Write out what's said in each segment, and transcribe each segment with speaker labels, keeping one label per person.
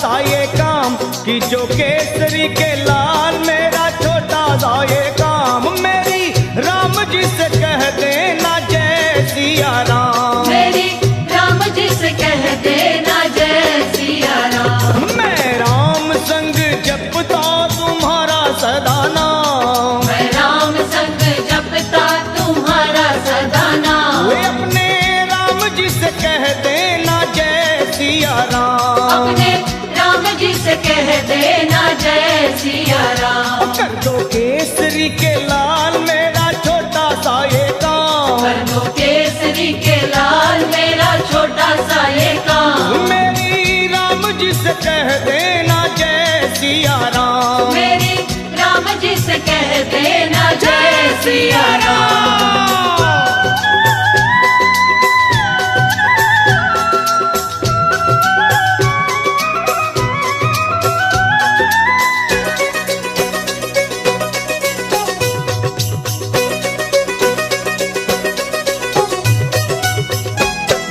Speaker 1: सा ये काम कि जो केसरी के लाल मेरा छोटा सा ये काम। मेरी राम जी से कह देना जय सिया राम,
Speaker 2: मेरी राम जी से कह देना जय सिया राम।
Speaker 1: मैं राम संग जपता तुम्हारा सदा नाम,
Speaker 2: मैं राम संग जपता तुम्हारा सदा नाम।
Speaker 1: वे अपने राम जी से कह देना जय सिया राम,
Speaker 2: अपने राम जी से कह देना जय सिया राम।
Speaker 1: कर दो केसरी के लाल मेरा छोटा सा ये काम,
Speaker 2: कर दो केसरी के लाल मेरा छोटा सा ये काम।
Speaker 1: मेरी राम जी से कह देना जय सिया राम,
Speaker 2: मेरी राम जी से कह देना जय सिया राम।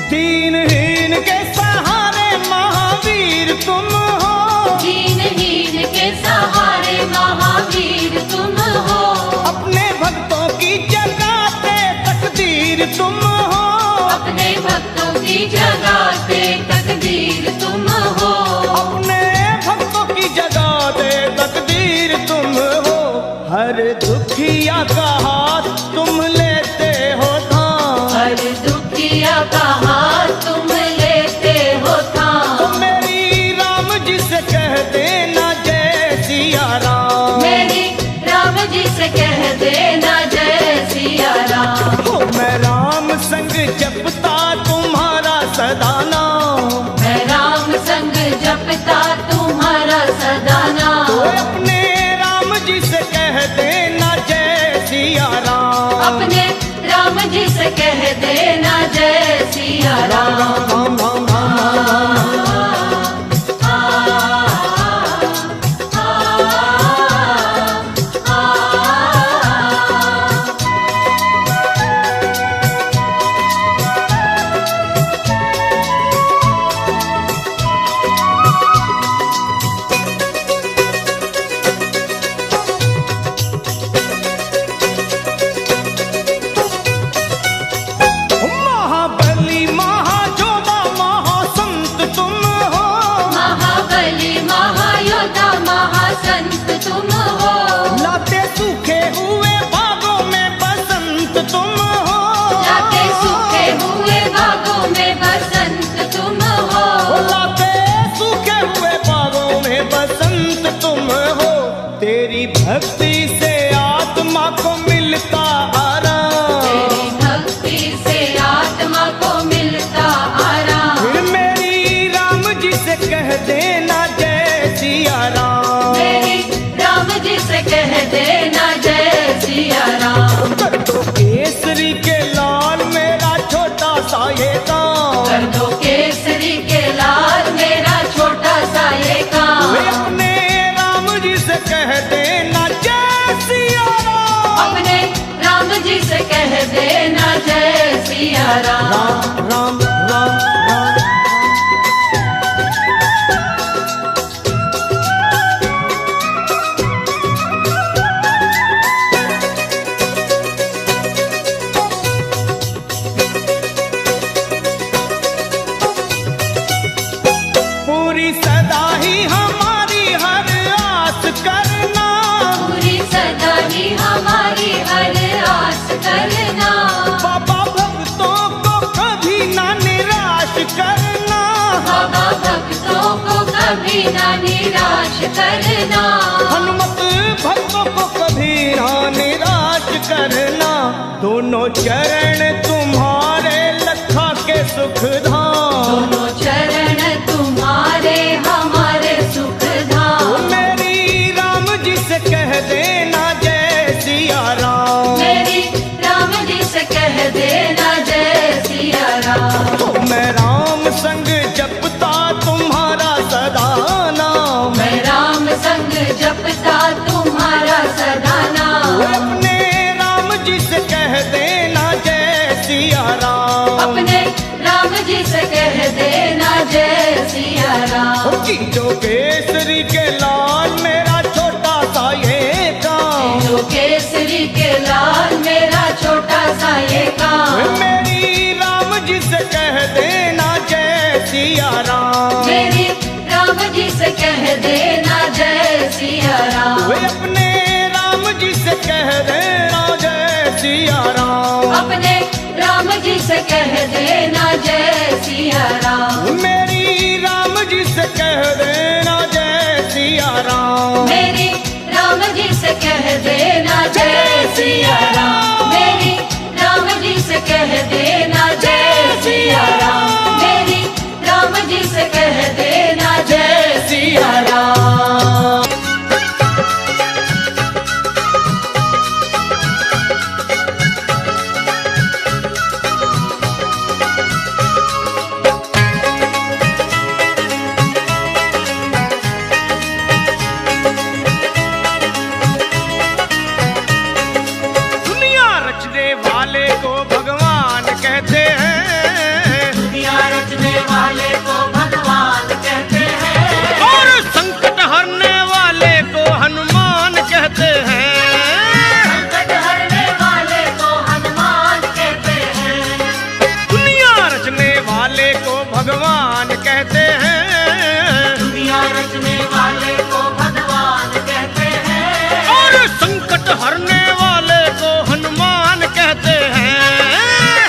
Speaker 1: दीनहीन के सहारे महावीर तुम हो,
Speaker 2: दीनहीन के सहारे महावीर तुम हो।
Speaker 1: अपने भक्तों की जगाते तकदीर तुम हो,
Speaker 2: अपने भक्तों की जगाते तकदीर तुम हो।
Speaker 1: अपने भक्तों की जगाते तकदीर तुम हो। हर दुखिया का हाथ तुम लेते हो थाम,
Speaker 2: हर दुखिया का हाथ तुम लेते हो थाम।
Speaker 1: तो मेरी राम जी से कह देना जय सिया राम,
Speaker 2: मेरी राम जी से कह देना जय सिया राम।
Speaker 1: हो मैं राम संग जपता तुम्हारा सदा नाम,
Speaker 2: मैं राम संग जपता तुम्हारा सदा
Speaker 1: तो
Speaker 2: नाम।
Speaker 1: अपने राम जी से कह देना जय सिया राम,
Speaker 2: अपने राम जी से कह देना जय सिया
Speaker 1: राम
Speaker 2: राम।
Speaker 1: राम राम राम राम। महाबली महाजोधा महासंत तुम हो,
Speaker 2: महाबली महायोधा महासंत तुम हो।
Speaker 1: लाते सूखे हुए बागों में बसंत तुम हो,
Speaker 2: लाते सूखे हुए बागों में बसंत तुम हो।
Speaker 1: लाते सूखे हुए बागों में बसंत तुम हो। तेरी भक्ति से आत्मा को मिलता आराम,
Speaker 2: तेरी भक्ति से आत्मा को मिलता आराम।
Speaker 1: फिर मेरी राम जी से कह देना जय सिया राम,
Speaker 2: मेरी राम जी से कह देना जय सिया राम।
Speaker 1: कर दो केसरी के लाल मेरा छोटा सा ये काम,
Speaker 2: कर दो केसरी के लाल मेरा छोटा सा ये काम।
Speaker 1: वे अपने राम जी से कह देना जय सिया राम,
Speaker 2: अपने राम जी से कह देना जय सिया राम।
Speaker 1: राम राम राम राम। पूरी सदा ही हमारी हर आस करना,
Speaker 2: पूरी सदा ही हमारी हर आस करना।
Speaker 1: बाबा भक्तों को कभी ना निराश करना,
Speaker 2: बाबा भक्तों को कभी ना निराश करना।
Speaker 1: हनुमत भक्तों को कभी ना निराश करना। दोनों चरण तुम्हारे लखा के सुख धाम,
Speaker 2: दोनों चरण तुम्हारे हमारे सुख धाम।
Speaker 1: मेरी राम जी से कह देना जय सिया राम,
Speaker 2: मेरी राम जी से कह देना जय सिया राम।
Speaker 1: तो मैं राम संग जपता तुम्हारा सदा नाम,
Speaker 2: मैं राम संग जपता तुम्हारा सदा नाम।
Speaker 1: अपने राम जी से कह देना जय सिया राम,
Speaker 2: अपने राम जी से
Speaker 1: कि जो केसरी के लाल मेरा छोटा सा ये काम,
Speaker 2: जो केसरी के लाल मेरा छोटा सा ये काम,
Speaker 1: मेरी राम जी से कह देना जय सिया राम,
Speaker 2: मेरी राम जी से कह देना जय सिया राम,
Speaker 1: वे अपने राम जी से कह देना जय सिया राम,
Speaker 2: अपने राम जी से कह देना जय सिया राम,
Speaker 1: मेरी राम जी से कह देना जय सिया राम,
Speaker 2: मेरी राम जी से कह देना जय सिया राम, मेरी राम जी से कह देना जय सिया राम, मेरी राम जी से कह देना जय सिया राम।
Speaker 1: दुनिया रचने वाले को भगवान कहते हैं,
Speaker 2: दुनिया रचने वाले को भगवान कहते हैं,
Speaker 1: और संकट हरने वाले को हनुमान कहते हैं,
Speaker 2: संकट हरने वाले को हनुमान कहते हैं,
Speaker 1: दुनिया रचने वाले को भगवान कहते हैं,
Speaker 2: दुनिया रचने वाले को भगवान कहते हैं,
Speaker 1: और संकट हरने वाले को हनुमान कहते हैं,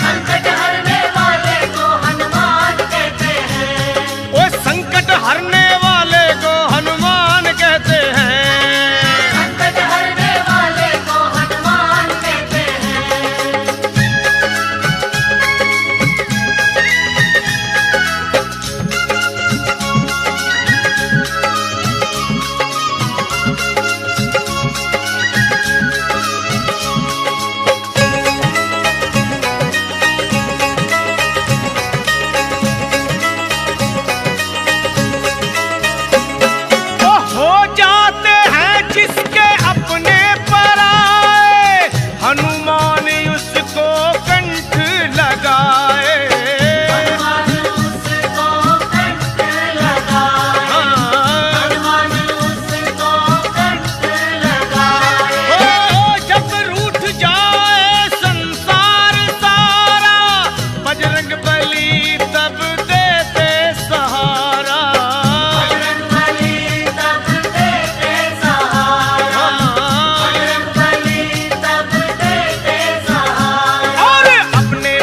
Speaker 2: संकट हरने वाले को हनुमान कहते हैं,
Speaker 1: वो संकट हरने वाले को हनुमान कहते हैं।
Speaker 2: संकट हरने वाले को हनुमान कहते हैं।
Speaker 1: वो हो जाते हैं जिसके अपने पर आए, हनुमान उसको कंठ लगाए,
Speaker 2: हनुमान उसको कंठ लगाए,
Speaker 1: हाँ।
Speaker 2: हनुमान उसको कंठ लगाए,
Speaker 1: ओ जब रूठ जाए संसार सारा, बजरंग बली तब देते सहारा,
Speaker 2: बजरंग बली तब देते सहारा, बजरंग बली तब देते सहारा,
Speaker 1: और अपने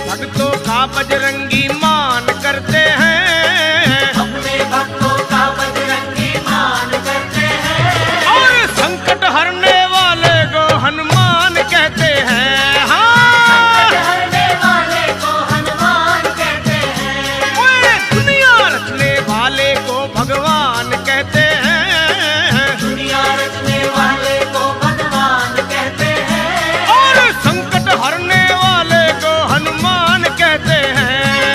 Speaker 1: भक्तों का बजरंगी मान करते हैं,
Speaker 2: अपने भक्तों का बजरंगी मान करते हैं,
Speaker 1: और संकट हरने वाले को हनुमान कहते हैं। हाँ,
Speaker 2: संकट हरने वाले को हनुमान कहते हैं,
Speaker 1: ओए दुनिया रचने वाले को भगवान कहते हैं,
Speaker 2: दुनिया रचने वाले को भगवान कहते हैं,
Speaker 1: और संकट हरने वाले को हनुमान कहते हैं।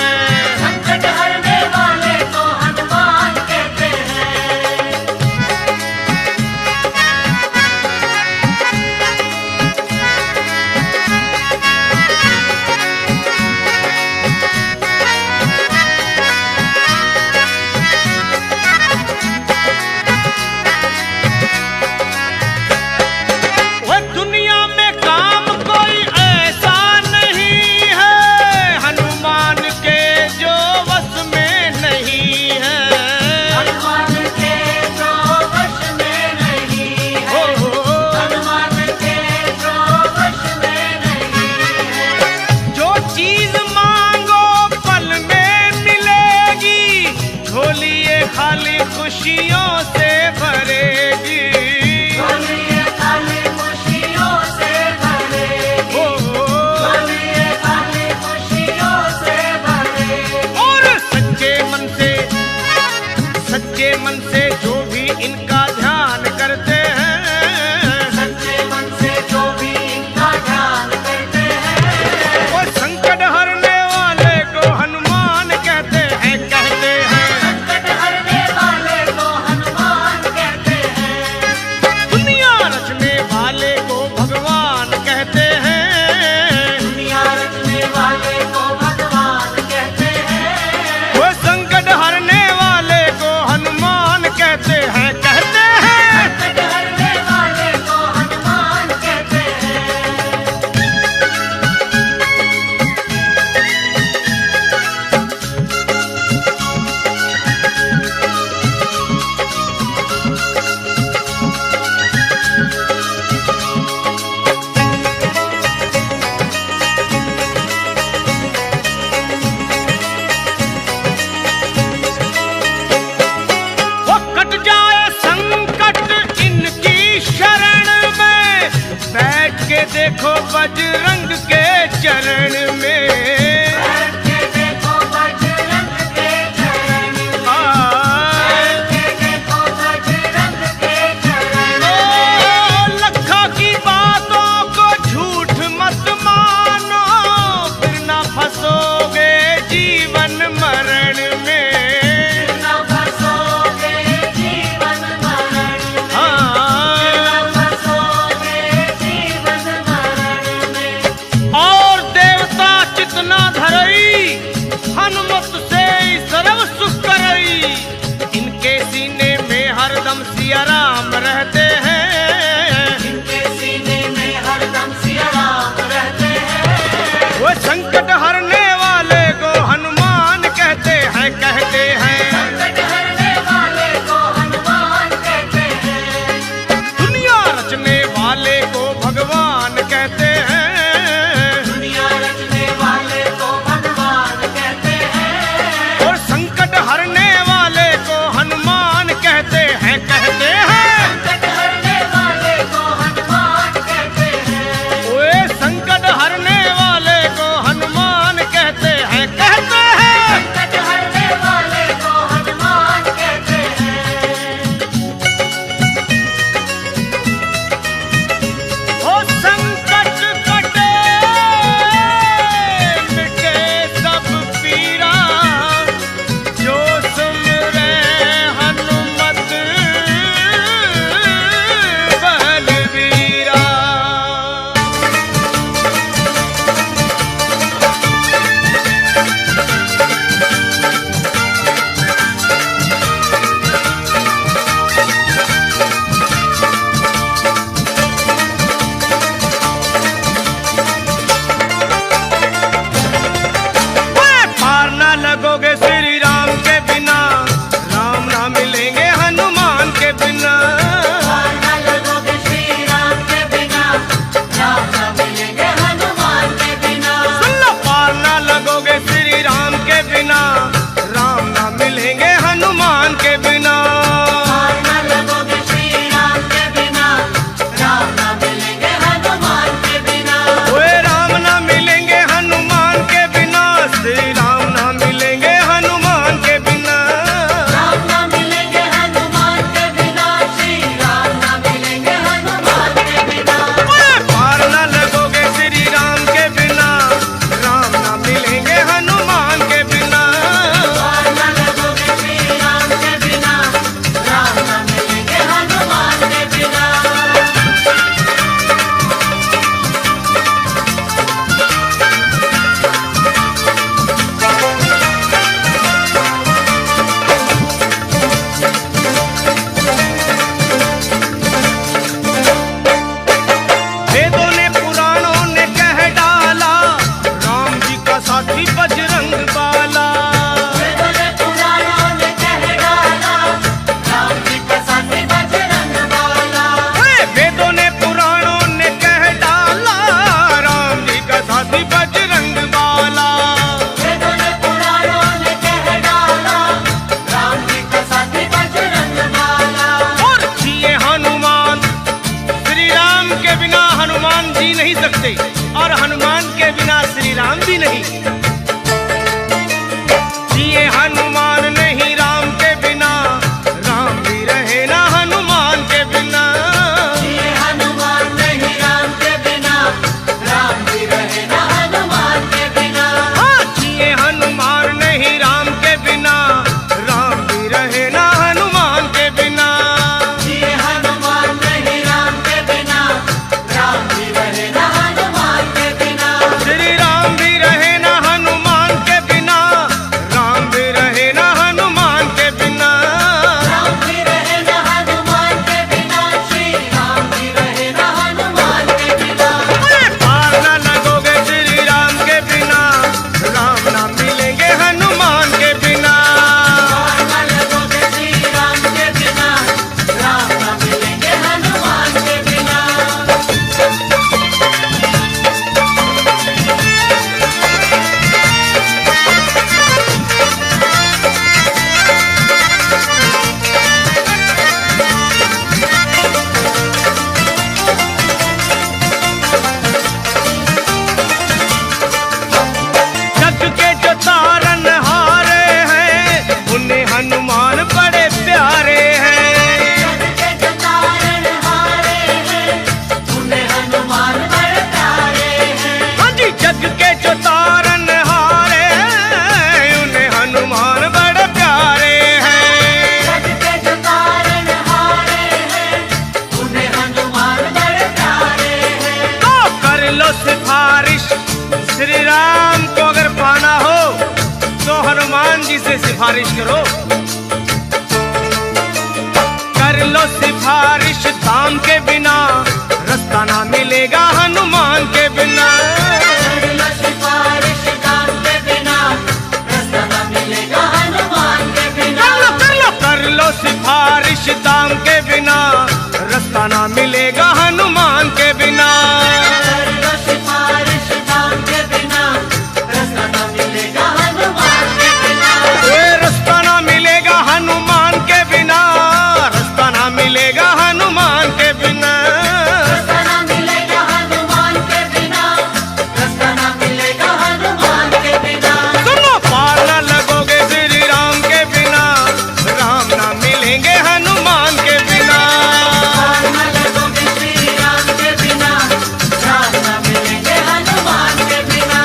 Speaker 1: जी से सिफारिश करो। कर लो सिफारिश दाम के बिना, रास्ता ना मिलेगा हनुमान के बिना।
Speaker 2: कर लो सिफारिश दाम के बिना, रास्ता ना मिलेगा हनुमान के बिना।
Speaker 1: कर लो सिफारिश दाम के बिना, रास्ता ना मिलेगा हनुमान के बिना।
Speaker 2: कर लो सिफारिश दाम के बिना, रास्ता ना मिलेगा हनुमान के बिना।
Speaker 1: रास्ता ना मिलेगा हनुमान के बिना, रास्ता ना मिलेगा हनुमान के बिना।
Speaker 2: रास्ता ना मिलेगा हनुमान के बिना, रास्ता ना मिलेगा हनुमान के बिना।
Speaker 1: सुनो पार ना लगोगे श्री राम के बिना, राम ना मिलेंगे हनुमान के बिना।
Speaker 2: पार न लगोगे श्री राम के बिना, राम न मिलेंगे हनुमान के बिना।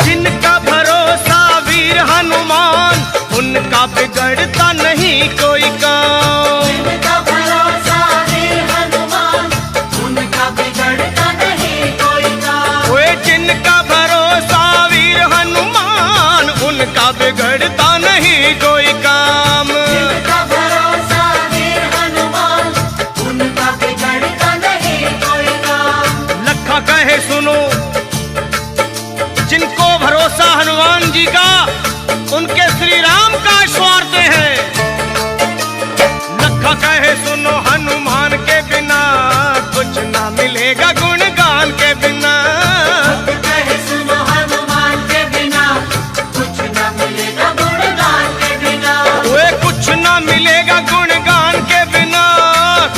Speaker 1: जिनका भरोसा वीर हनुमान, उनका बिगड़ता नहीं कोई काम।
Speaker 2: जिनका भरोसा वीर हनुमान, उनका बिगड़ता नहीं कोई काम।
Speaker 1: ओए जिनका भरोसा वीर हनुमान, उनका बिगड़ता नहीं कोई काम।
Speaker 2: जिनका भरोसा वीर हनुमान, उनका बिगड़ता नहीं कोई काम।
Speaker 1: लखा कहे सुनो, जिनको भरोसा हनुमान जी का, उनके श्री राम का स्वार्थ है। लखा कहे सुनो हनुमान के बिना, कुछ ना मिलेगा गुणगान के बिना।
Speaker 2: कहे सुनो हनुमान के बिना, कुछ न मिलेगा गुणगान के बिना।
Speaker 1: वे कुछ ना मिलेगा गुणगान के बिना,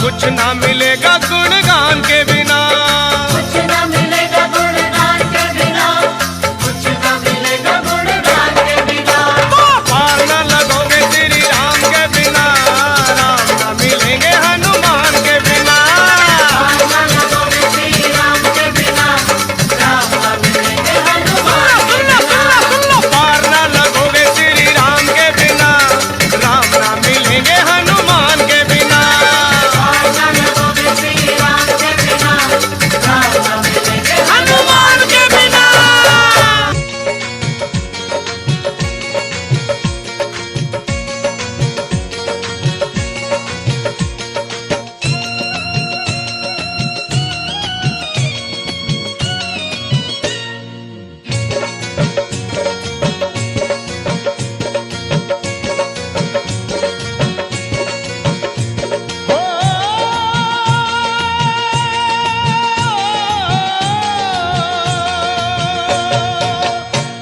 Speaker 1: कुछ ना मिलेगा गुणगान के बिना।
Speaker 2: कुछ न मिलेगा गुणगान के बिना, कुछ न मिलेगा गुणगान के बिना।
Speaker 1: पार ना लगोगे श्री राम के बिना, राम ना मिलेंगे हनुमान के बिना।
Speaker 2: पार न लगोगे श्री राम के बिना, राम न मिलेंगे हनुमान के बिना।
Speaker 1: पार ना लगोगे श्री राम के बिना, राम ना मिलेंगे हनुमान के बिना।
Speaker 2: पार न लगोगे श्री राम के बिना, राम न मिलेंगे
Speaker 1: हनुमान के बिना।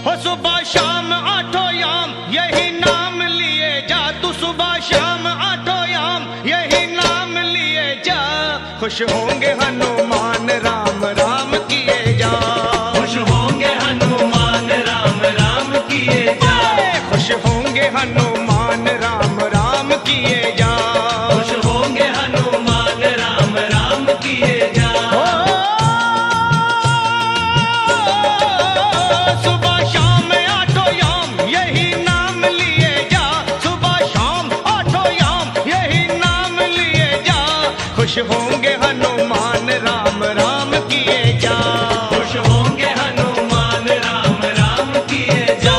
Speaker 1: हो सुबह शाम आठों याम यही नाम लिए जा, तू सुबह शाम आठों याम यही नाम लिए जा। खुश होंगे हनुमान राम राम किए जा। खुश होंगे हनुमान राम राम किए जा। खुश होंगे हनुमान राम राम किए जा। खुश होंगे हनुमान राम राम किए जा। सुबह शाम आठों याम यही नाम लिए जा। सुबह शाम आठों याम यही नाम लिए जा। खुश होंगे हनुमान राम राम किए जा। खुश होंगे हनुमान राम राम किए जा।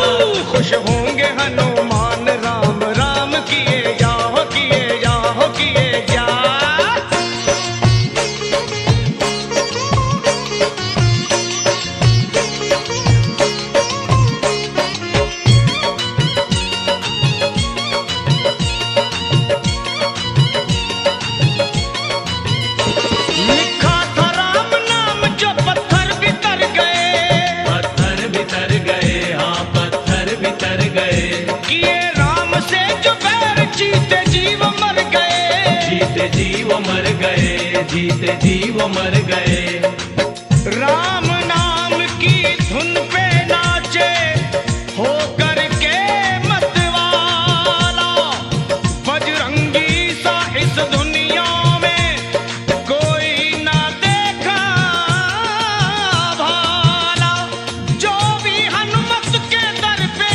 Speaker 1: खुश होंगे हनुमान राम राम किए जा। हो किए जा, हो किए जा। लिखा था राम नाम जो पत्थर बितर गए। पत्थर बितर गए, हाँ पत्थर बितर गए। किए राम से जो बैर जीते जीव मर गए। जीते जीव मर गए, जीते जीव मर गए। राम नाम की धुन पे नाचे हो करके मतवाला। बजरंगी सा इस दुनिया में कोई ना देखा भाला। जो भी हनुमत के दर पे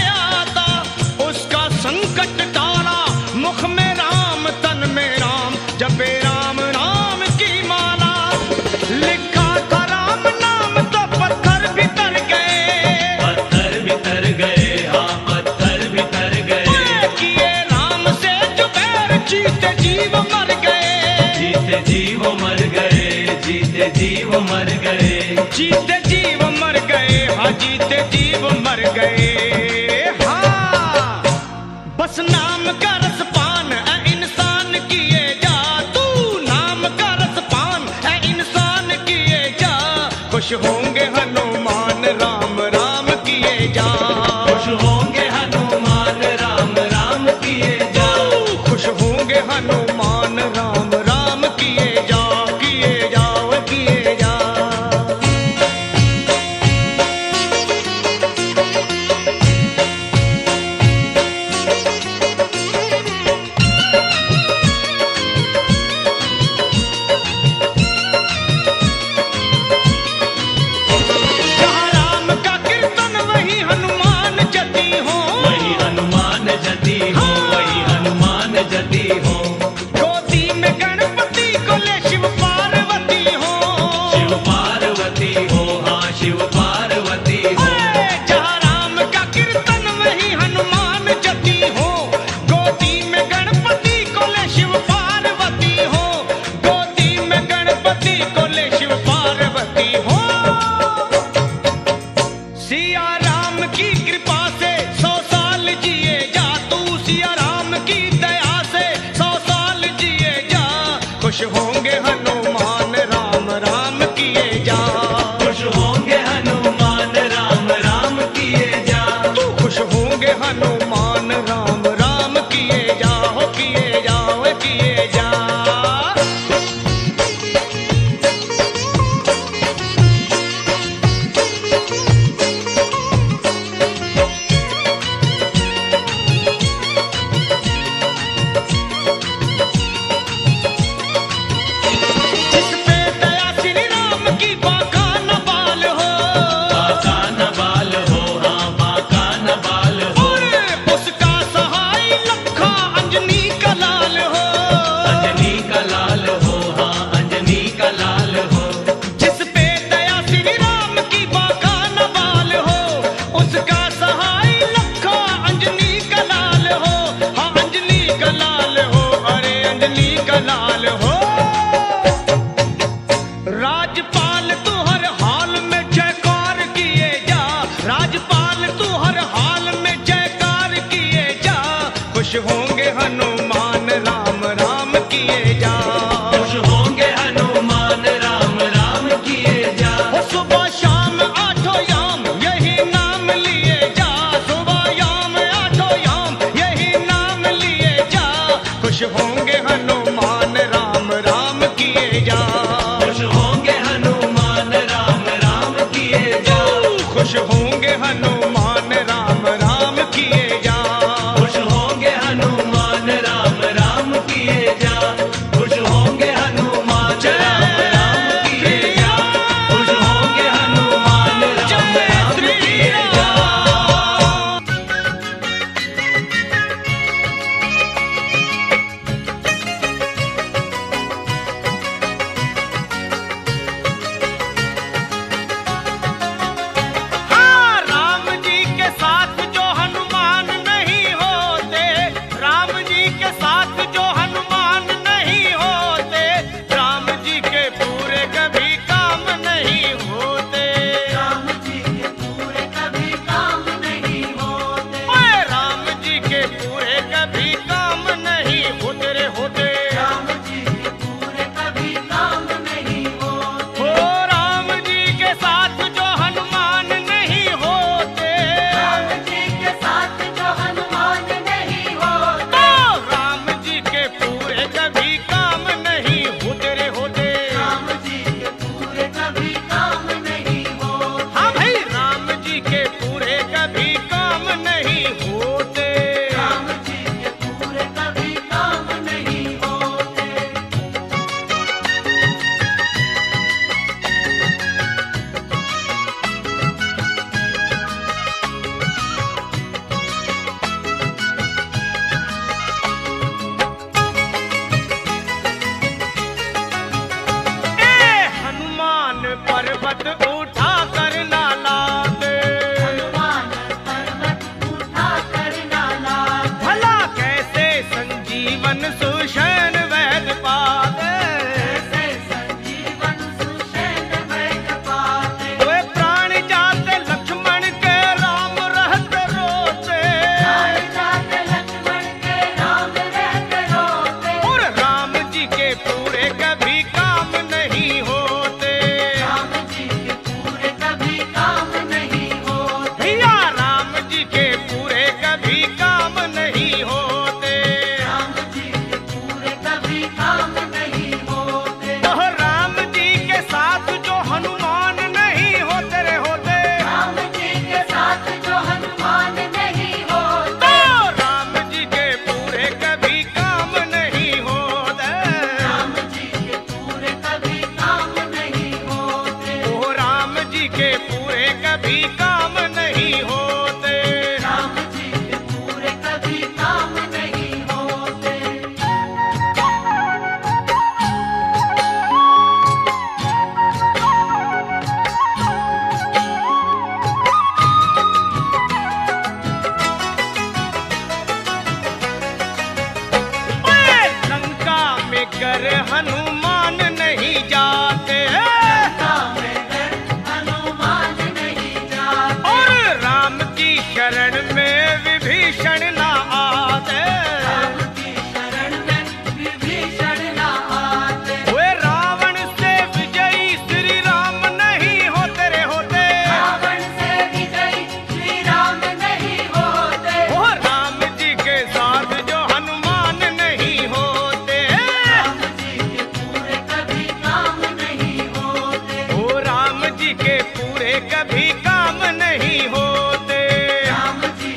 Speaker 1: खुश होंगे हनुमान राम राम किए जा।
Speaker 3: खुश होंगे हनुमान राम राम किए जा।
Speaker 1: हो सुबह शाम आठों याम यही नाम लिए जा, सुबह याम आठों याम यही नाम लिए जा। खुश होंगे हनुमान राम राम किए जा।
Speaker 3: खुश होंगे हनुमान राम राम किए जा।
Speaker 1: खुश होंगे हनुमान राम राम किए जा।
Speaker 3: खुश होंगे हनुमान राम राम किए जा। खुश होंगे हनुमान राम राम किए जा। खुश होंगे हनुमान राम राम किए जा।
Speaker 1: हाँ, राम जी के साथ जो हनुमान नहीं होते, राम जी के साथ जो हनुमान नहीं होते, राम जी के पूरे कभी काम नहीं होते।
Speaker 2: राम जी के पूरे कभी काम नहीं होते।
Speaker 1: ओए राम जी के पूरे कभी काम नहीं होते रे होते।
Speaker 2: राम जी के पूरे कभी काम नहीं होते।
Speaker 1: ओ राम जी के साथ जो हनुमान नहीं होते,
Speaker 2: राम जी के साथ जो हनुमान नहीं होते।
Speaker 1: तो राम जी के पूरे कभी काम नहीं होते रे होते।
Speaker 2: राम जी के पूरे कभी काम नहीं होते।
Speaker 1: हाँ भाई, राम जी के पूरे कभी काम नहीं होते।
Speaker 2: राम जी के पूरे कभी काम नहीं होते।
Speaker 1: हनुमान पर्वत उठा कर ना लाते,
Speaker 2: हनुमान पर्वत उठा कर ना लाते।
Speaker 1: भला कैसे संजीवन सुषैण वैद पाते।
Speaker 2: ऐसे संजीवन सुषैण वैद पाते।
Speaker 1: वे प्राण जाते लक्ष्मण के राम रहते रोते।
Speaker 2: प्राण जाते लक्ष्मण के राम रहते रोते।
Speaker 1: और राम जी के पूरे कभी काम नहीं होते।
Speaker 2: राम जी के पूरे कभी काम नहीं होते।
Speaker 1: भैया राम जी के पूरे कभी काम नहीं होते।
Speaker 2: राम जी के पूरे कभी काम नहीं होते।
Speaker 1: तो राम जी के साथ जो हनुमान नहीं होते रे होते,
Speaker 2: राम जी के साथ जो हनुमान नहीं होते।
Speaker 1: तो राम जी के पूरे कभी काम नहीं होते।
Speaker 2: राम जी के पूरे कभी काम नहीं होते।
Speaker 1: ओ राम जी के पूरे कभी काम नहीं होते।
Speaker 2: राम जी के पूरे कभी काम नहीं होते।
Speaker 1: ओए, लंका में गर हनुमान नहीं जाते,
Speaker 2: राम डर हनुमान नहीं जाते।
Speaker 1: और राम की शरण में विभीषण ना आते।
Speaker 2: राम की शरण में विभीषण ना आते।
Speaker 1: वे रावण से विजयी श्री राम नहीं होते रे होते।
Speaker 2: रावण से विजयी श्री राम नहीं होते।
Speaker 1: ओ राम जी के साथ जो हनुमान नहीं होते।
Speaker 2: राम जी के पूरे कभी काम नहीं होते।
Speaker 1: ओ राम जी के पूरे कभी काम नहीं होते।
Speaker 2: राम जी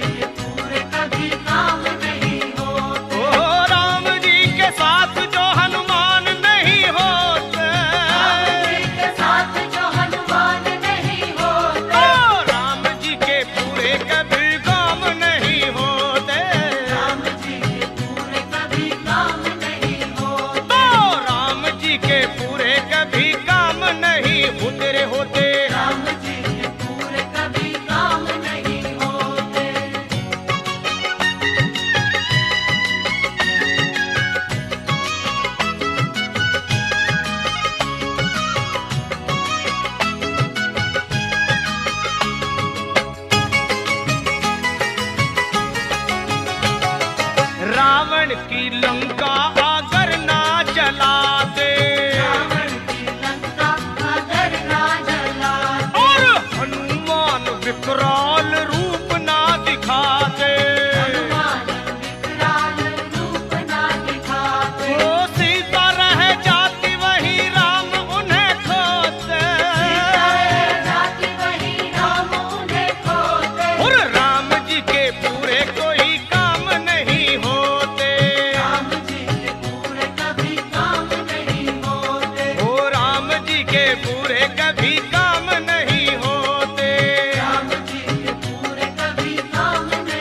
Speaker 1: रावण की लंका अगर ना जलाते,
Speaker 2: रावण की लंका अगर ना जलाते,
Speaker 1: और हनुमान विकराल रूप ना दिखाते,
Speaker 2: हनुमान विकराल रूप ना दिखाते,
Speaker 1: वो सीता रह जाती वही राम उन्हें खोते,
Speaker 2: सीता रह जाती वही राम उन्हें खोते,
Speaker 1: और राम जी के पूरे कोई काम नहीं होते,
Speaker 2: राम जी के पूरे कभी काम नहीं होते,
Speaker 1: ओ राम जी के पूरे कभी काम नहीं होते।
Speaker 2: राम जी के पूरे कभी काम नहीं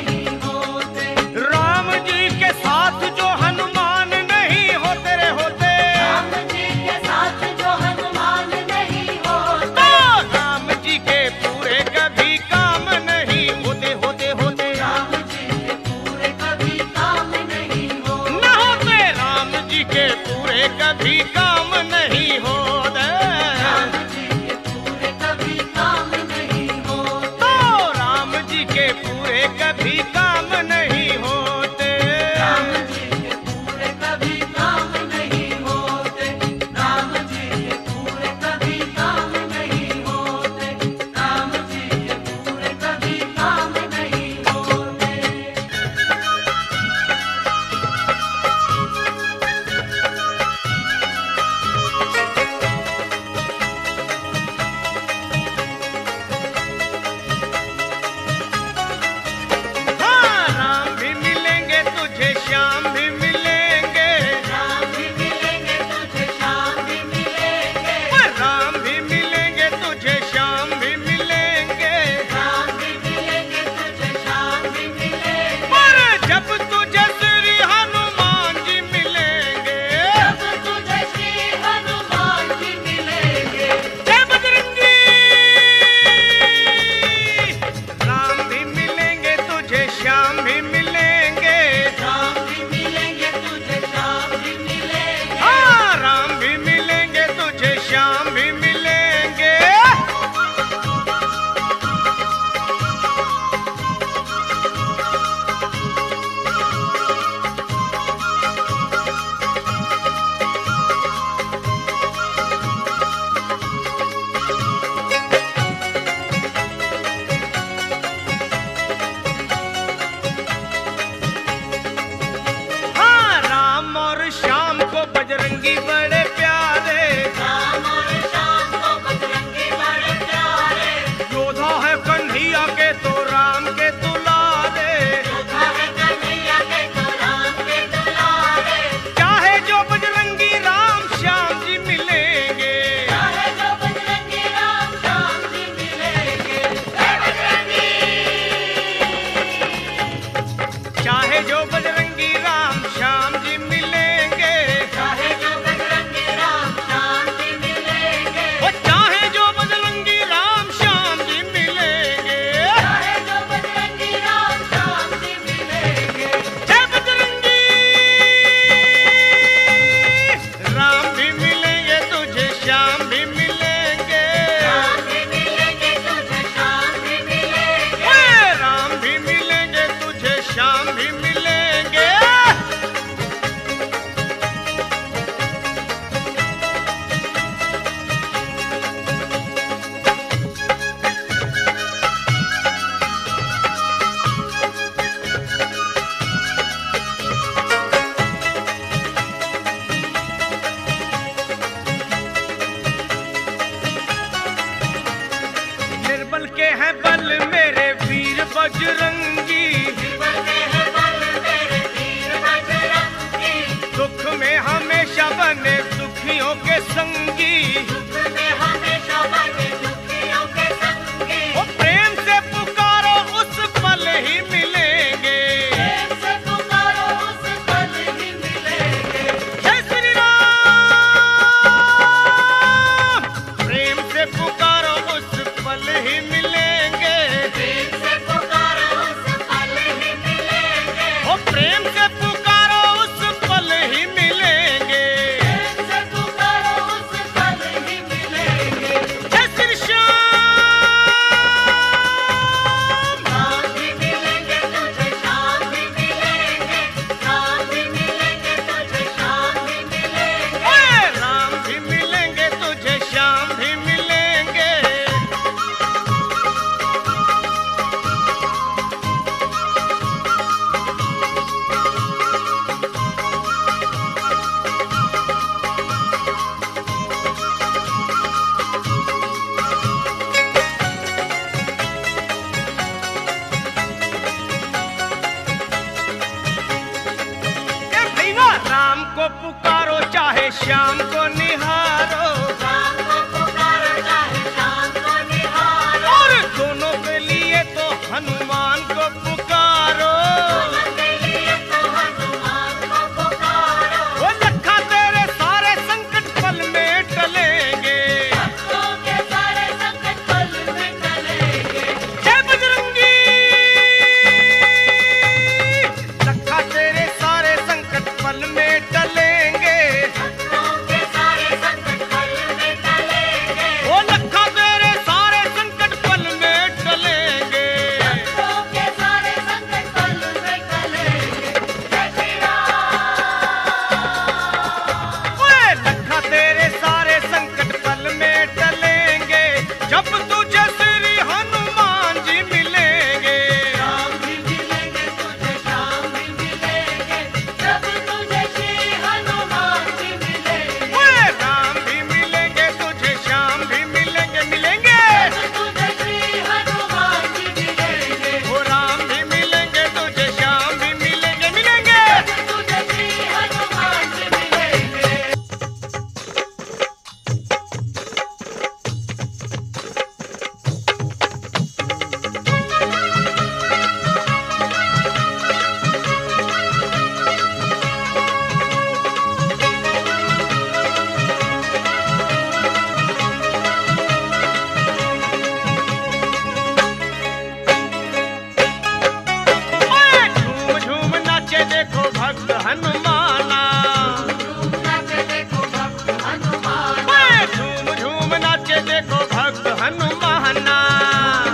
Speaker 1: पुकारो चाहे शाम को निहारो,
Speaker 2: शाम को पुकारो चाहे शाम को निहारो,
Speaker 1: और दोनों के लिए तो हनुमान को पुकारो।
Speaker 2: दोनों के लिए तो हनुमान को पुकारो।
Speaker 1: वो लखा तेरे सारे संकट पल में टलेंगे,
Speaker 2: भक्तों के सारे संकट पल में टलेंगे।
Speaker 1: जय बजरंगी। लखा तेरे सारे संकट पल में टलेंगे,
Speaker 2: भक्तों के सारे संकट पल में टलेंगे।
Speaker 1: वो लखा तेरे सारे संकट पल में टलेंगे।
Speaker 2: भक्तों के सारे संकट पल में टलेंगे। जय श्री राम।
Speaker 1: ओए लखा तेरे सारे संकट पल में टलेंगे, जब तुझे श्री हनुमान जी मिलेंगे।
Speaker 2: राम भी मिलेंगे तुझे, श्याम भी मिलेंगे, जब तुझे श्री हनुमान जी मिलेंगे।
Speaker 1: ओए राम भी मिलेंगे तुझे, श्याम भी मिलेंगे, मिलेंगे।
Speaker 2: जब तुझे श्री हनुमान जी मिलेंगे।
Speaker 1: वो राम भी मिलेंगे तुझे, श्याम भी मिलेंगे, मिलेंगे।
Speaker 2: जब तुझे श्री हनुमान जी मिलेंगे।
Speaker 1: ओए झूम झूम नाचे देखो भक्त हनुमाना।
Speaker 2: झूम नाचे देखो भक्त हनुमान।
Speaker 1: ओए झूम झूम नाचे देखो भक्त हनुमाना।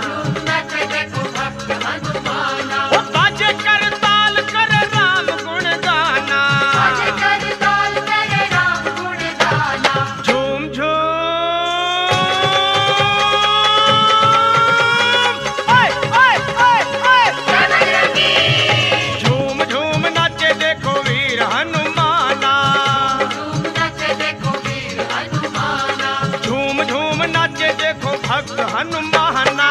Speaker 2: झूम नाचे देखो भक्त हनुमान।
Speaker 1: वो बाजे कर ताल कर राम गुण गाना।
Speaker 2: आज कर ताल करे राम गुण गाना।
Speaker 1: झूम झूम ओए ओए ओए ओए
Speaker 2: जय बजरंगी।
Speaker 1: झूम झूम नाचे देखो वीर हनुमाना।
Speaker 2: झूम नाचे देखो वीर हनुमान।
Speaker 1: झूम झूम नाचे देखो भक्त हनुमाना।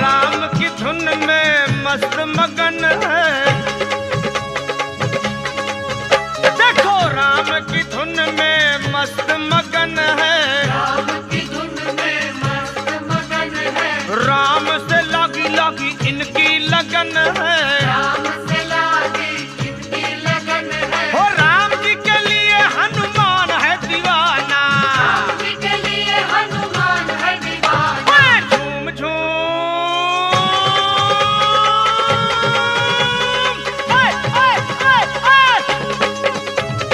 Speaker 1: राम की धुन में मस्त मगन है, देखो राम की धुन में मस्त मगन है।
Speaker 2: राम की धुन में मस्त मगन है।
Speaker 1: राम से लागी लागी इनकी लगन है।
Speaker 2: राम से लागी इनकी लगन है।
Speaker 1: हो राम जी के लिए हनुमान है दीवाना।
Speaker 2: राम जी के लिए हनुमान है दीवाना।
Speaker 1: ओए झूम झूम ओए ओए ओए ओए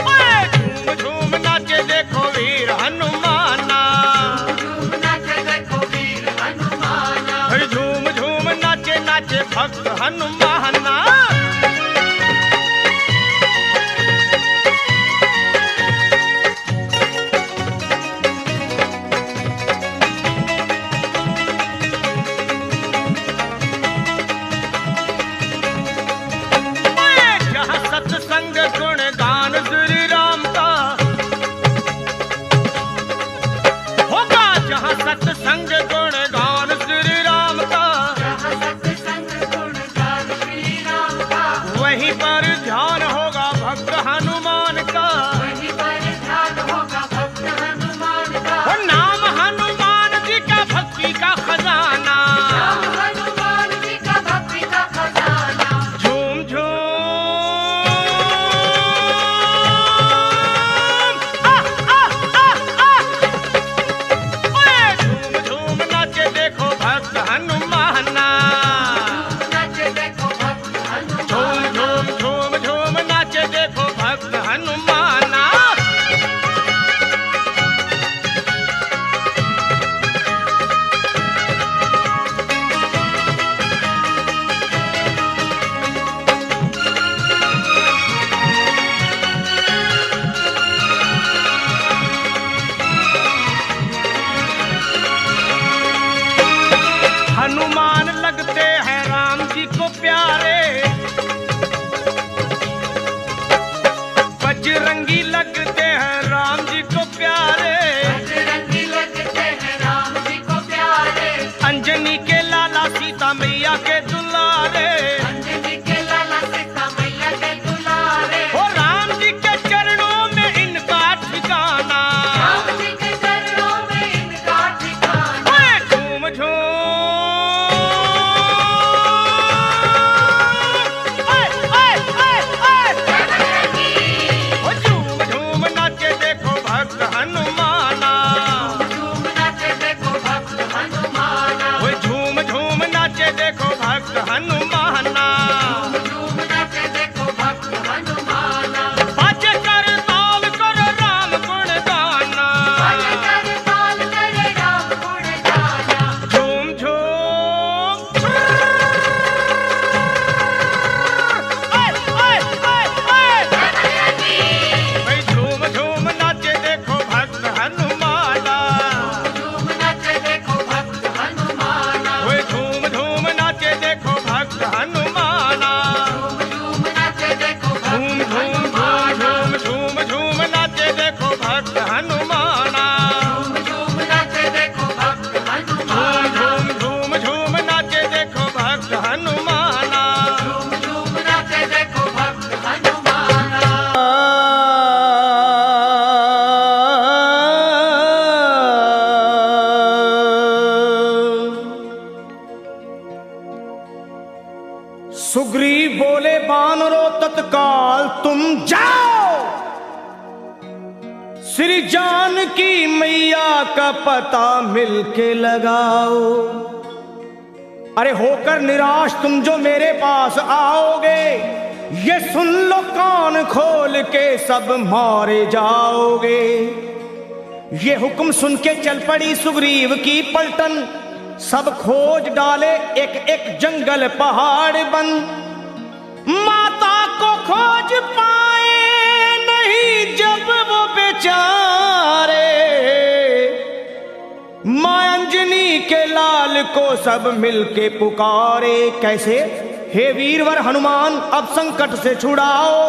Speaker 1: ओए झूम झूम नाचे देखो वीर हनुमाना।
Speaker 2: झूम नाचे देखो वीर हनुमान।
Speaker 1: अरे झूम झूम नाचे नाचे भक्त हनुमाना। ओए जहाँ सत्संग गुण गान श्री राम का होगा, जहाँ सत्संग गुण गान श्री राम का,
Speaker 2: जहाँ सत्संग गुण गान श्री राम का।
Speaker 1: वहीं पर ध्यान होगा भक्त हनुमान का।
Speaker 2: वहीं पर ध्यान होगा भक्त हनुमान का।
Speaker 1: वो नाम हनुमान जी का भक्ति का खजाना।
Speaker 2: राम हनुमान जी का भक्ति का खजाना।
Speaker 1: झूम झूम आ आ आ आ ओए झूम झूम बानरों तत्काल तुम जाओ, श्री जानकी मैया का पता मिलके लगाओ। अरे होकर निराश तुम जो मेरे पास आओगे, ये सुन लो कान खोल के सब मारे जाओगे। ये हुक्म सुन के चल पड़ी सुग्रीव की पलटन, सब खोज डाले एक एक जंगल पहाड़ बन। माता को खोज पाए नहीं जब वो बेचारे, मां अंजनी के लाल को सब मिलके पुकारे। कैसे? हे वीरवर हनुमान अब संकट से छुड़ाओ,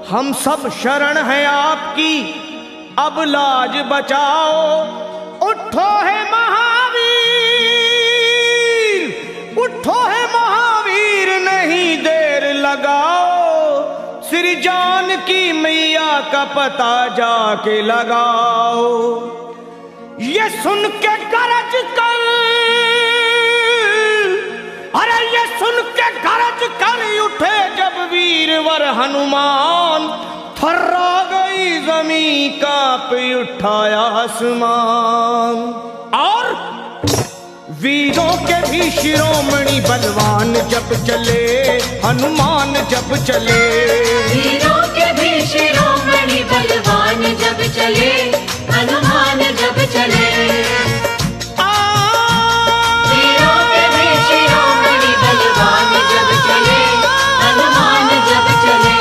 Speaker 1: हम सब शरण हैं आपकी, अब लाज बचाओ। उठो है महावीर, उठो है महावीर, नहीं देर लगाओ, श्री जानकी मैया का पता जाके लगाओ। ये सुन के गरज कर, अरे ये सुन के गरज कर उठे जब वीरवर हनुमान, थर्रा गई जमीन कांप उठाया आसमान। और वीरों के भी शिरोमणि बलवान जब चले, हनुमान जब चले।
Speaker 2: वीरों के भी शिरोमणि बलवान जब चले, हनुमान जब चले। वीरों के भी शिरोमणि बलवान जब चले, हनुमान जब चले।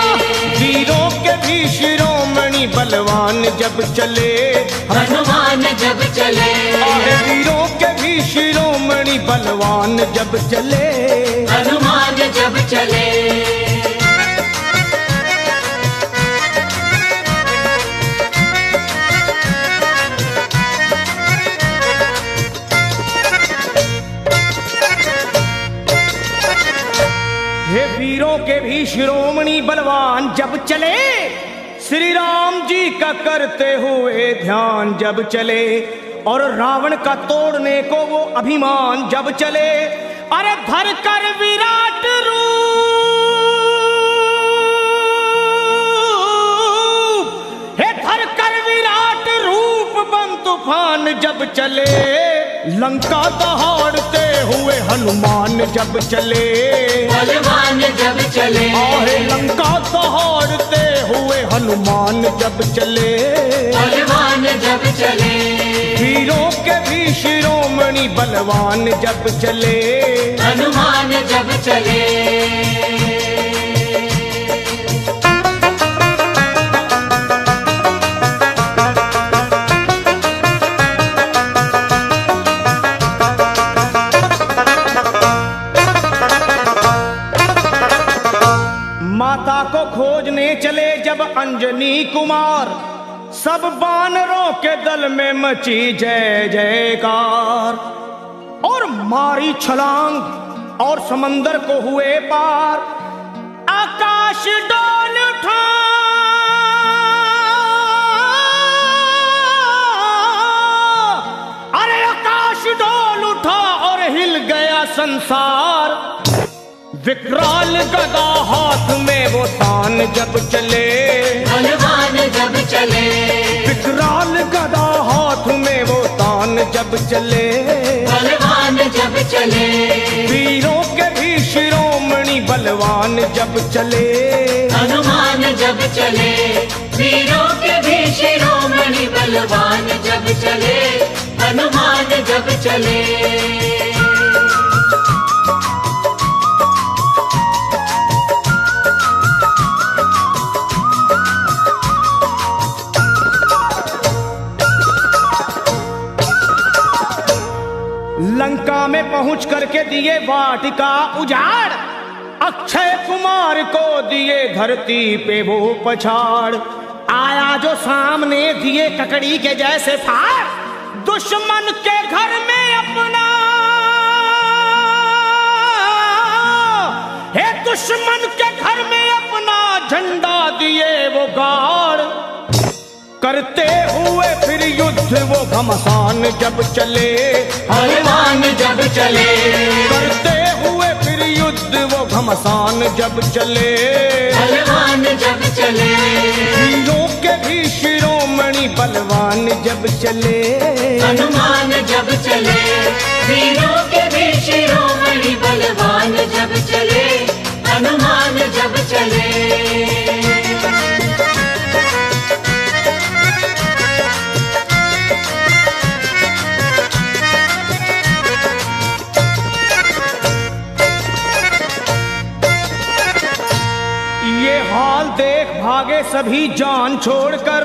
Speaker 1: वीरों के भी शिरोमणि बलवान जब चले,
Speaker 2: हनुमान जब चले।
Speaker 1: वीरों के भी शिरोमणि बलवान जब चले,
Speaker 2: हनुमान जब चले।
Speaker 1: हे वीरों के भी शिरोमणि बलवान जब चले, श्री राम जी का करते हुए ध्यान जब चले, और रावण का तोड़ने को वो अभिमान जब चले। अरे धर कर विराट रूप, हे धर कर विराट रूप बन तूफान जब चले, लंका दहाड़ते हुए हनुमान जब चले,
Speaker 2: बलवान जब चले।
Speaker 1: आहे लंका दहाड़ते हुए हनुमान जब चले,
Speaker 2: बलवान जब चले।
Speaker 1: वीरों के भी शिरोमणि बलवान जब चले,
Speaker 2: हनुमान जब चले।
Speaker 1: माता को खोजने चले जब अंजनी कुमार, सब बानरों के दल में मची जय जयकार। और मारी छलांग और समंदर को हुए पार, आकाश डोल उठा, अरे आकाश डोल उठा और हिल गया संसार। विकराल गदा हाथ में वो तान जब चले,
Speaker 2: बलवान जब चले।
Speaker 1: विकराल गदा हाथ में वो तान जब चले,
Speaker 2: बलवान जब चले।
Speaker 1: वीरों के भी शिरोमणि बलवान जब चले,
Speaker 2: हनुमान जब चले। वीरों के भी शिरोमणि बलवान जब चले, हनुमान जब चले।
Speaker 1: लंका में पहुंच करके दिए वाटिका उजाड़, अक्षय कुमार को दिए धरती पे वो पछाड़। आया जो सामने दिए ककड़ी के जैसे फाड़, दुश्मन के घर में अपना, हे दुश्मन के घर में अपना झंडा दिए वो गाड़। करते हुए फिर युद्ध वो घमसान जब चले,
Speaker 2: हनुमान जब चले।
Speaker 1: करते हुए फिर युद्ध वो घमसान जब चले,
Speaker 2: बलवान जब चले,
Speaker 1: वीरों के भी शिरोमणि बलवान जब चले,
Speaker 2: हनुमान जब चले, वीरों के भी शिरोमणि बलवान जब चले, हनुमान जब चले।
Speaker 1: ये हाल देख भागे सभी जान छोड़कर,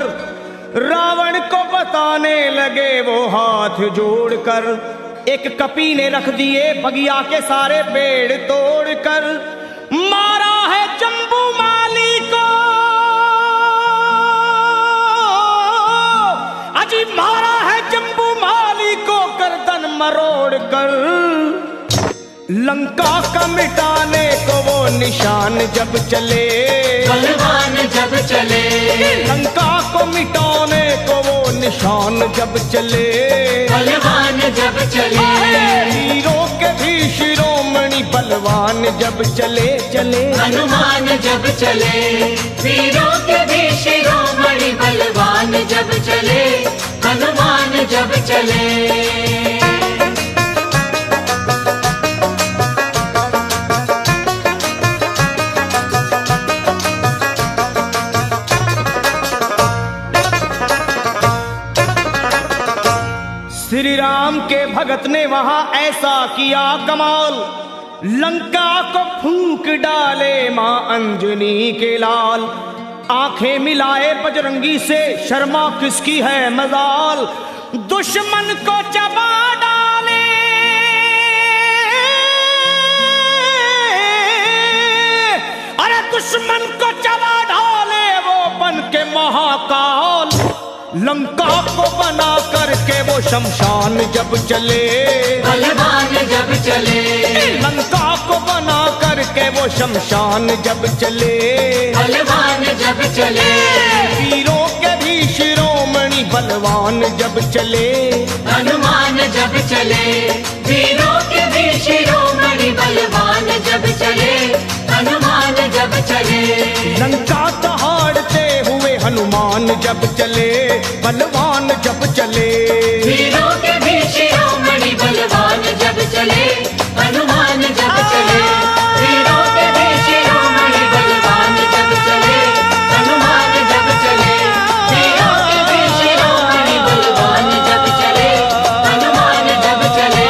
Speaker 1: रावण को बताने लगे वो हाथ जोड़कर। एक कपी ने रख दिए बगिया के सारे पेड़ तोड़कर, मारा है जम्बू माली को, अजी मारा है जम्बू माली को गर्दन मरोड़ कर। लंका का मिटाने को वो निशान जब चले,
Speaker 2: बलवान जब चले,
Speaker 1: लंका को मिटाने को वो निशान जब चले,
Speaker 2: बलवान जब चले,
Speaker 1: वीरों के भी शिरोमणि बलवान जब चले चले,
Speaker 2: हनुमान जब चले, वीरों के भी शिरोमणि बलवान जब चले, हनुमान जब चले।
Speaker 1: श्री राम के भगत ने वहां ऐसा किया कमाल, लंका को फूंक डाले मां अंजनी के लाल। आंखें मिलाए बजरंगी से, शर्मा किसकी है मजाल, दुश्मन को चबा डाले, अरे दुश्मन को चबा डाले वो बन के महाकाल। लंका को बना करके वो शमशान जब चले,
Speaker 2: बलवान जब चले,
Speaker 1: लंका को बना करके वो शमशान जब चले,
Speaker 2: बलवान जब चले,
Speaker 1: वीरों के भी शिरोमणि बलवान जब चले,
Speaker 2: हनुमान जब चले, वीरों के भी शिरोमणि बलवान जब चले, हनुमान जब चले।
Speaker 1: लंका दहाड़ते हुए हनुमान जब चले, बलवान जब चले,
Speaker 2: वीरों के भी शिरोमणि बलवान जब चले, हनुमान जब चले, वीरों के भी शिरोमणि बलवान जब चले, हनुमान जब चले, वीरों के भी शिरोमणि बलवान जब चले, हनुमान जब चले।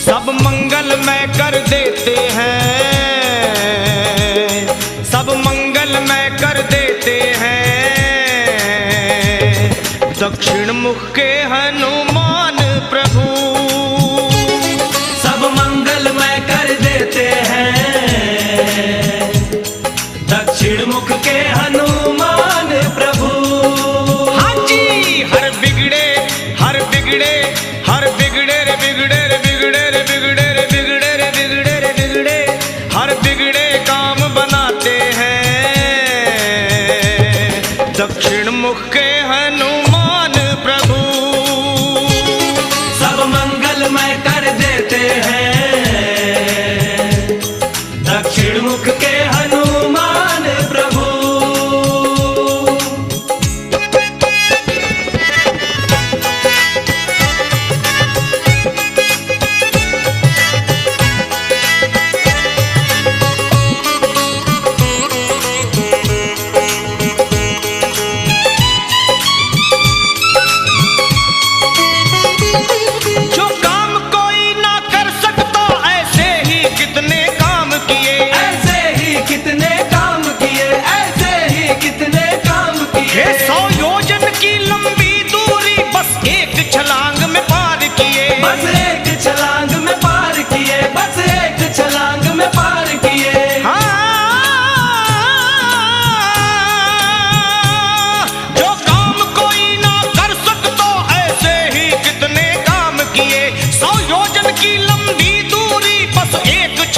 Speaker 1: सब मंगलमय कर देते हैं, सब मंगलमय कर देते हैं, दक्षिण मुख के हनुमान प्रभु।
Speaker 3: सब मंगलमय कर देते हैं, दक्षिण मुख के हनुमान प्रभु।
Speaker 1: हाँ जी, हर बिगड़े हर बिगड़े हर बिगड़े रे बिगड़े रे बिगड़े रे बिगड़े रे बिगड़े रे बिगड़े रे बिगड़े,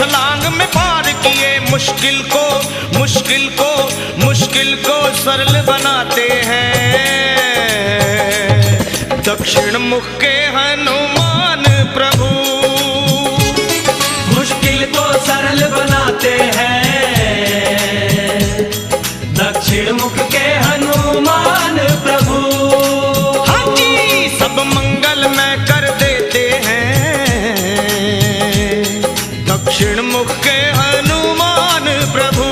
Speaker 1: छलांग में पार किए, मुश्किल को सरल बनाते हैं। दक्षिण मुख के हनुमान प्रभु
Speaker 3: मुश्किल को सरल बनाते हैं। दक्षिण मुख के हनुमान प्रभु
Speaker 1: हाँ जी सब मंगल में कर देते हैं। दक्षिण मुख के हनुमान प्रभु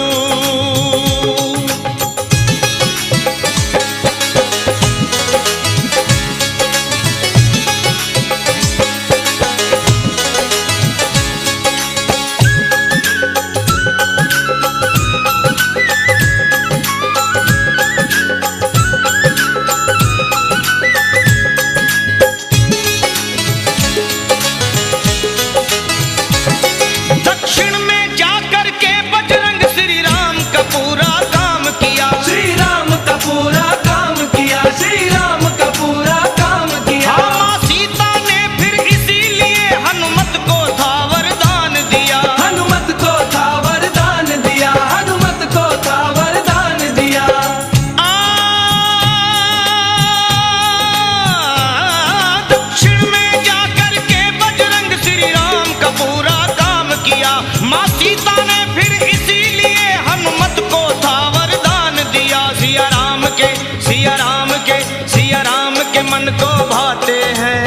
Speaker 1: दक्षिण में जाकर के बजरंग श्री राम का पूरा काम किया।
Speaker 3: श्री राम का पूरा काम किया, श्री राम का पूरा काम किया।
Speaker 1: हाँ, माँ सीता ने फिर इसीलिए हनुमत को था वरदान दिया।
Speaker 3: हनुमत को था वरदान दिया, हनुमत को था वरदान दिया।
Speaker 1: दक्षिण में जाकर के बजरंग श्री राम का पूरा काम किया। माँ सीता ने फिर इसीलिए हनुमत को था वरदान दिया। सिया राम के मन को भाते हैं।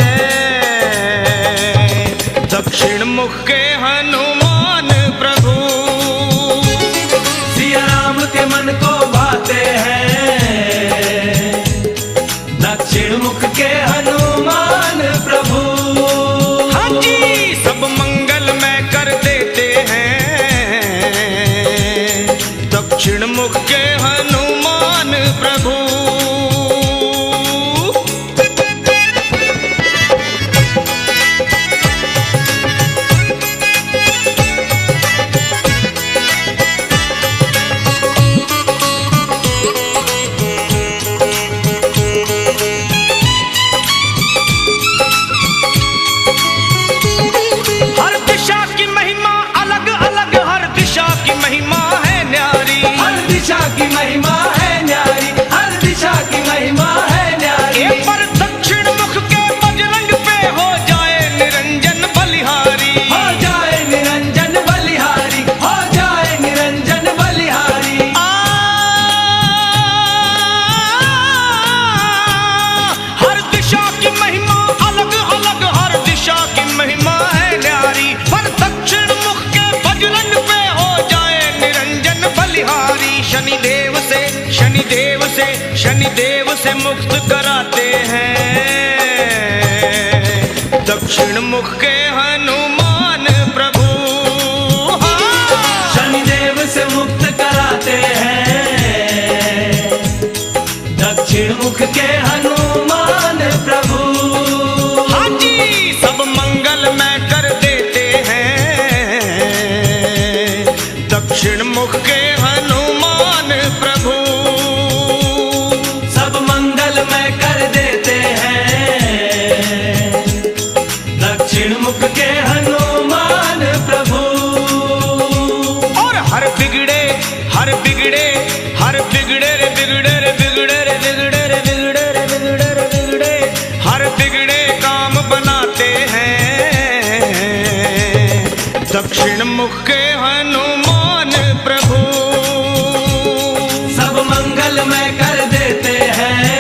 Speaker 1: दक्षिण मुख के हनुमान प्रभु
Speaker 3: सिया राम के मन को भाते हैं। दक्षिण मुख के हनुमान प्रभु
Speaker 1: हाँ जी सब मंगल में कर देते हैं। दक्षिण मुख के हनुमान प्रभु हर दिशा की महिमा अलग अलग, हर दिशा की महिमा है न्यारी।
Speaker 3: हर दिशा की महिमा है न्यारी, हर दिशा की महिमा है न्यारी।
Speaker 1: ए पर दक्षिण मुख के बजरंग पे हो जाए निरंजन बलिहारी।
Speaker 3: हो जाए निरंजन बलिहारी, हो जाए निरंजन बलिहारी।
Speaker 1: हर दिशा की महिमा अलग अलग, हर दिशा की महिमा है न्यारी। पर दक्षिण मुख के बजरंग पे हो जाए निरंजन बलिहारी। शनिदेव से मुक्त कराते हैं। दक्षिण मुख के हनुमान प्रभु हाँ।
Speaker 3: शनिदेव से मुक्त कराते हैं। दक्षिण मुख के हनुमान प्रभु
Speaker 1: हाँ जी सब मंगल में कर देते हैं। दक्षिण मुख के हनुमान प्रभु
Speaker 3: सब मंगल में कर देते हैं। दक्षिण मुख के हनुमान प्रभु
Speaker 1: और हर बिगड़े हर बिगड़े काम बनाते हैं। दक्षिण मुख के हनुमान प्रभु
Speaker 3: सब मंगल में कर देते हैं।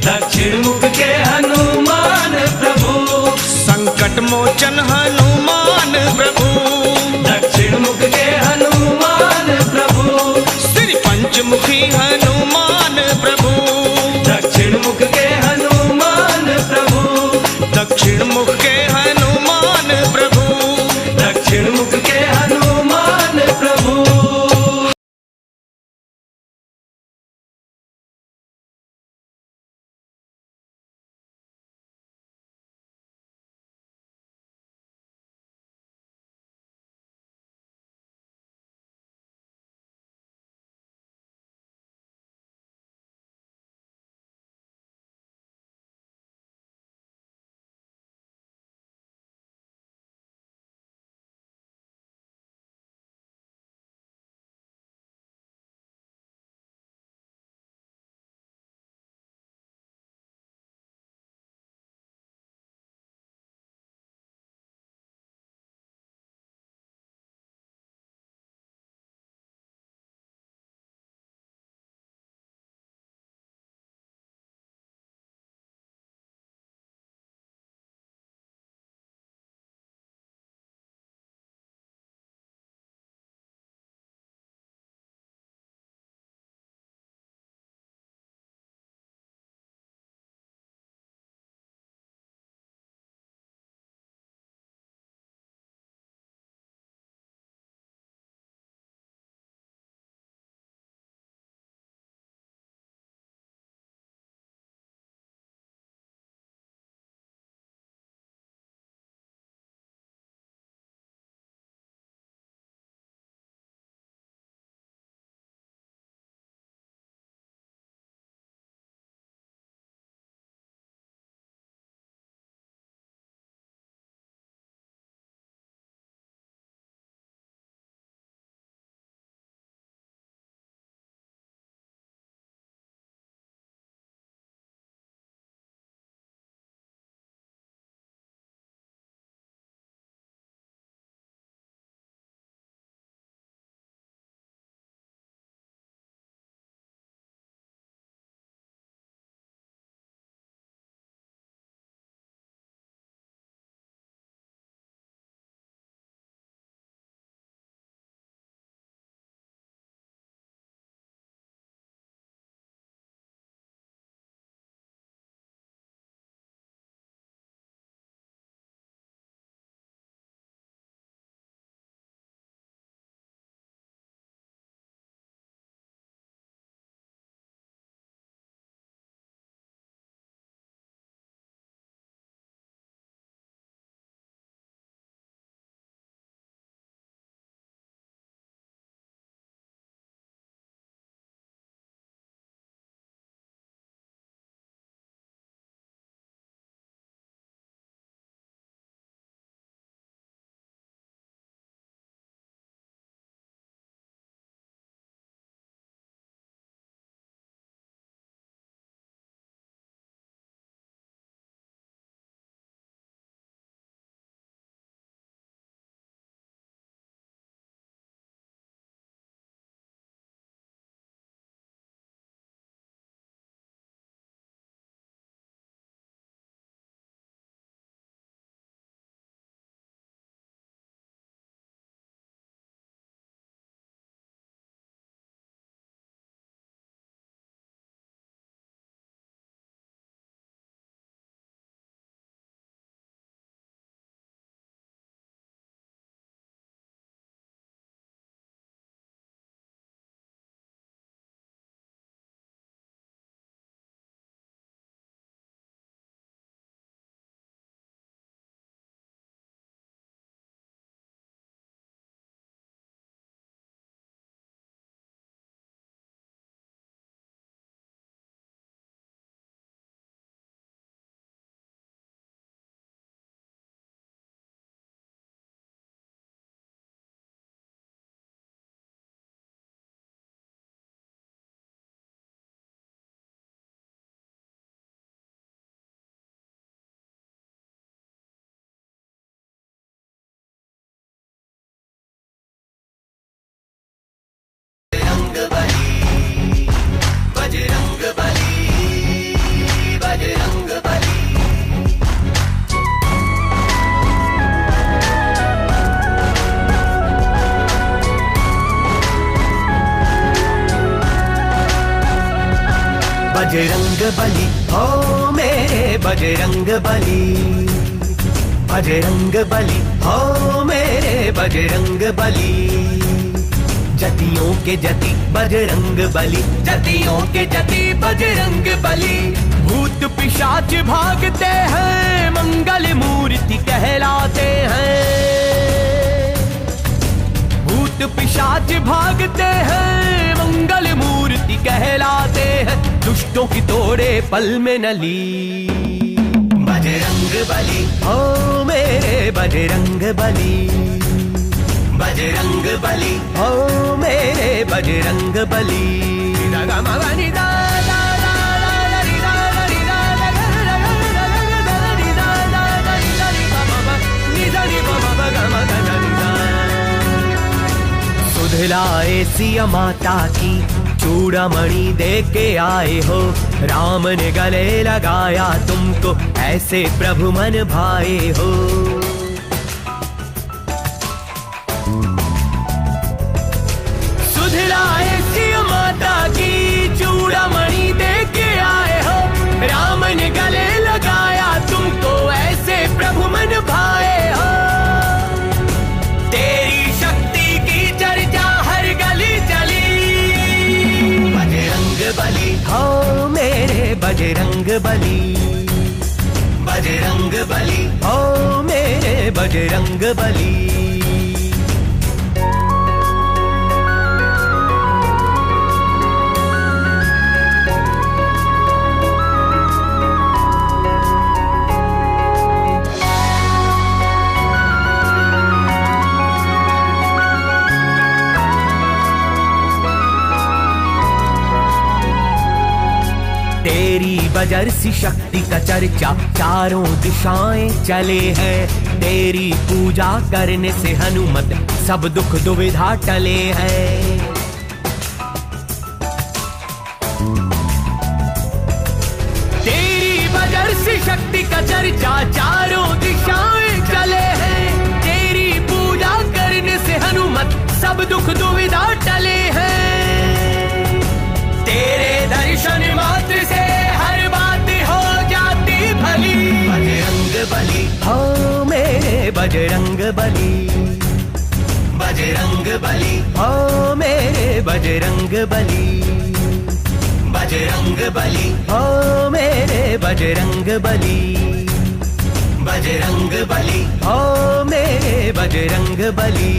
Speaker 3: दक्षिण मुख के हनुमान प्रभु
Speaker 1: संकट मोचन हनुमान प्रभु।
Speaker 3: दक्षिण मुख के हनुमान प्रभु
Speaker 1: श्री पंचमुखी हनुमान प्रभु।
Speaker 3: दक्षिण मुख के हनुमान प्रभु
Speaker 1: दक्षिण मुख के हनुमान प्रभु।
Speaker 3: दक्षिण मुख के हनुमान प्रभु। बजरंग बली, बजरंग बली, बजरंग बली। बजरंग बली हो मेरे बजरंग बली, बजरंग बली हो मेरे बजरंग बली। जतियों के जति बजरंग बली, जतियों के जति बजरंग बली। भूत पिशाच भागते हैं, मंगल मूर्ति कहलाते हैं। भूत पिशाच भागते हैं, मंगल मूर्ति कहलाते हैं। दुष्टों की तोड़े पल में नली। बजरंग बली हो मेरे बजरंग बली, बजरंग बली हो मेरे बजरंग बली। सुधलाए सिया माता की चूड़ामणि दे के आए हो। राम ने गले लगाया तुमको, ऐसे प्रभु मन भाए हो। सुधलाए सिया माता की चूड़ामणि दे के आए हो। राम ने गले लगाया तुमको, ऐसे प्रभु मन भाए हो। तेरी शक्ति की चर्चा हर गली चली। बजरंग बली हो मेरे बजरंग बली, बजरंग बली हो मेरे बजरंग बली। तेरी बजरसी शक्ति का चर्चा चारों दिशाएं चले हैं। तेरी पूजा करने से हनुमत सब दुख दुविधा टले हैं। तेरी बजरसी शक्ति का चर्चा चारों दिशाएं चले हैं। तेरी पूजा करने से हनुमत सब दुख दुविधा टले हैं। तेरे दर्शन मात्र से हर बात हो जाती भली। बजरंग बली हो मेरे बजरंग बली, बजरंग बली हो मेरे बजरंग बली। बजरंग बली हो मेरे बजरंग बली, बजरंग बली हो मेरे बजरंग बली।